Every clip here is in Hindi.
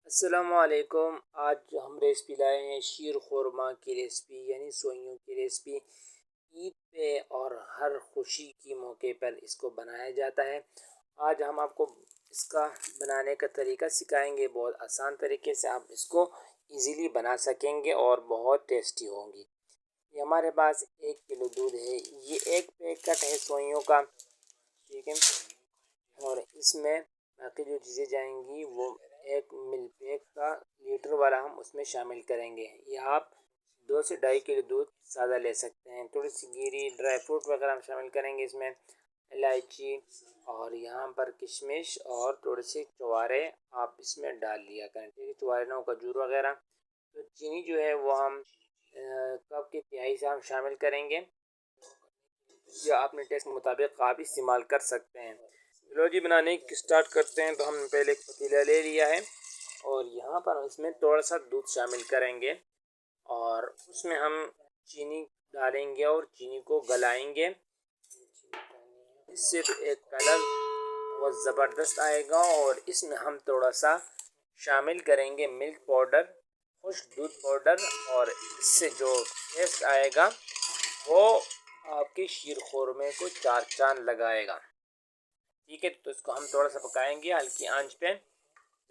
अस्सलामुअलैकुम। आज हम रेसिपी लाए हैं शीर खुरमा की रेसिपी यानी सोइयों की रेसिपी। ईद पे और हर खुशी की मौके पर इसको बनाया जाता है। आज हम आपको इसका बनाने का तरीका सिखाएंगे। बहुत आसान तरीके से आप इसको इजीली बना सकेंगे और बहुत टेस्टी होंगी। ये हमारे पास 1 किलो दूध है। ये एक पैकेट है सोइयों का, ठीक है। और इसमें बाकी जो चीज़ें जाएंगी वो एक मिल्क पैक का लीटर वाला हम उसमें शामिल करेंगे। या आप 2 से 2.5 किलो दूध सादा ले सकते हैं। थोड़ी सी गिरी ड्राई फ्रूट वगैरह हम शामिल करेंगे इसमें, इलायची और यहाँ पर किशमिश और थोड़े से चुवारे आप इसमें डाल लिया करें, ठीक है। चुवारे ना खजूर वगैरह। तो चीनी जो है वो हम कप की तिहाई से हम शामिल करेंगे, या अपने टेस्ट के मुताबिक आप इस्तेमाल कर सकते हैं। फिलोजी बनाने की स्टार्ट करते हैं। तो हमने पहले एक पतीला ले लिया है और यहाँ पर इसमें थोड़ा सा दूध शामिल करेंगे और उसमें हम चीनी डालेंगे और चीनी को गलाएंगे। इससे एक कलर बहुत ज़बरदस्त आएगा। और इसमें हम थोड़ा सा शामिल करेंगे मिल्क पाउडर, खुश्क दूध पाउडर, और इससे जो टेस्ट आएगा वो आपके शीर खुरमे को चार चांद लगाएगा, ठीक है। तो इसको हम थोड़ा सा पकाएंगे हल्की आंच पे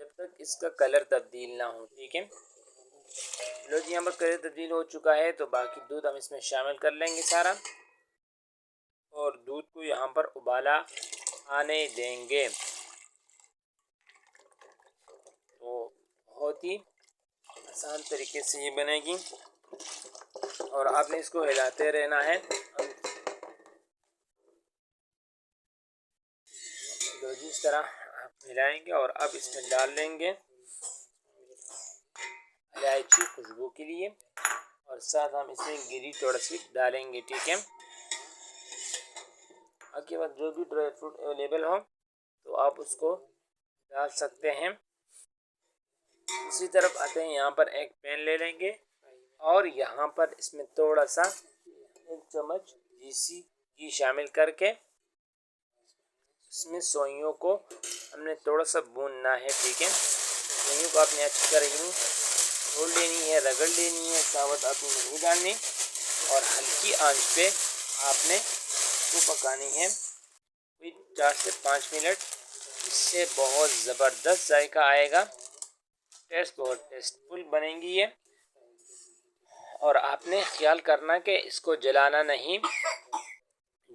जब तक इसका कलर तब्दील ना हो, ठीक है। लो जी, यहाँ पर कलर तब्दील हो चुका है तो बाकी दूध हम इसमें शामिल कर लेंगे सारा, और दूध को यहाँ पर उबाला आने देंगे। तो बहुत ही आसान तरीके से ये बनेगी और आपने इसको हिलाते रहना है। लो जी, इस तरह आप हिलाएंगे और अब इसमें डाल लेंगे इलायची खुशबू के लिए, और साथ हम इसमें गिरी थोड़ा सी डालेंगे, ठीक है। उसके बाद जो भी ड्राई फ्रूट अवेलेबल हो तो आप उसको डाल सकते हैं। दूसरी तरफ आते हैं, यहाँ पर एक पैन ले लेंगे और यहाँ पर इसमें थोड़ा सा 1 चम्मच देसी घी शामिल करके इसमें सोइयों को हमने थोड़ा सा भूनना है, ठीक है। सोइयों को आपने अच्छी तरह यूँ तोड़ लेनी है, रगड़ लेनी है, साबुत आपने नहीं डालनी, और हल्की आंच पे आपने इसको पकानी है कोई 4 से 5 मिनट। इससे बहुत ज़बरदस्त जायका आएगा, टेस्ट बहुत टेस्टफुल बनेंगी ये। और आपने ख्याल करना कि इसको जलाना नहीं,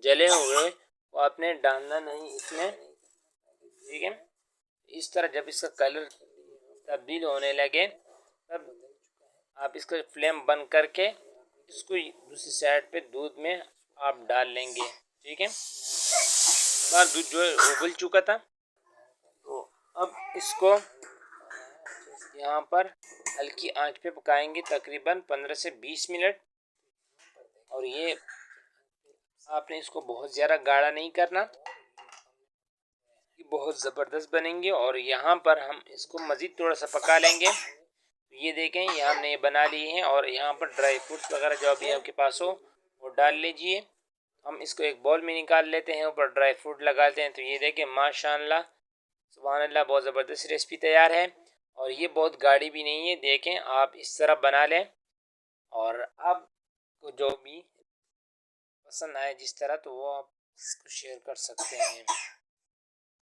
जले हुए वो आपने डालना नहीं इसमें, ठीक है। इस तरह जब इसका कलर तब्दील होने लगे तब आप इसका फ्लेम बंद करके इसको दूसरी साइड पे दूध में आप डाल लेंगे, ठीक है। बार दूध जो है उबल चुका था, तो अब इसको यहाँ पर हल्की आंच पे पकाएंगे तकरीबन 15 से 20 मिनट। और ये आपने इसको बहुत ज़्यादा गाढ़ा नहीं करना, ये बहुत ज़बरदस्त बनेंगे। और यहाँ पर हम इसको मज़ीद थोड़ा सा पका लेंगे। ये देखें, यहाँ हमने ये बना लिए हैं और यहाँ पर ड्राई फ्रूट्स वगैरह जो अभी आपके पास हो वो डाल लीजिए। हम इसको एक बाउल में निकाल लेते हैं, ऊपर ड्राई फ्रूट लगाते हैं। तो ये देखें, माशाल्लाह सुभान अल्लाह, बहुत ज़बरदस्त रेसिपी तैयार है। और ये बहुत गाढ़ी भी नहीं है, देखें आप इस तरह बना लें। और अब जो भी पसंद आए जिस तरह, तो वो आप इसको शेयर कर सकते हैं।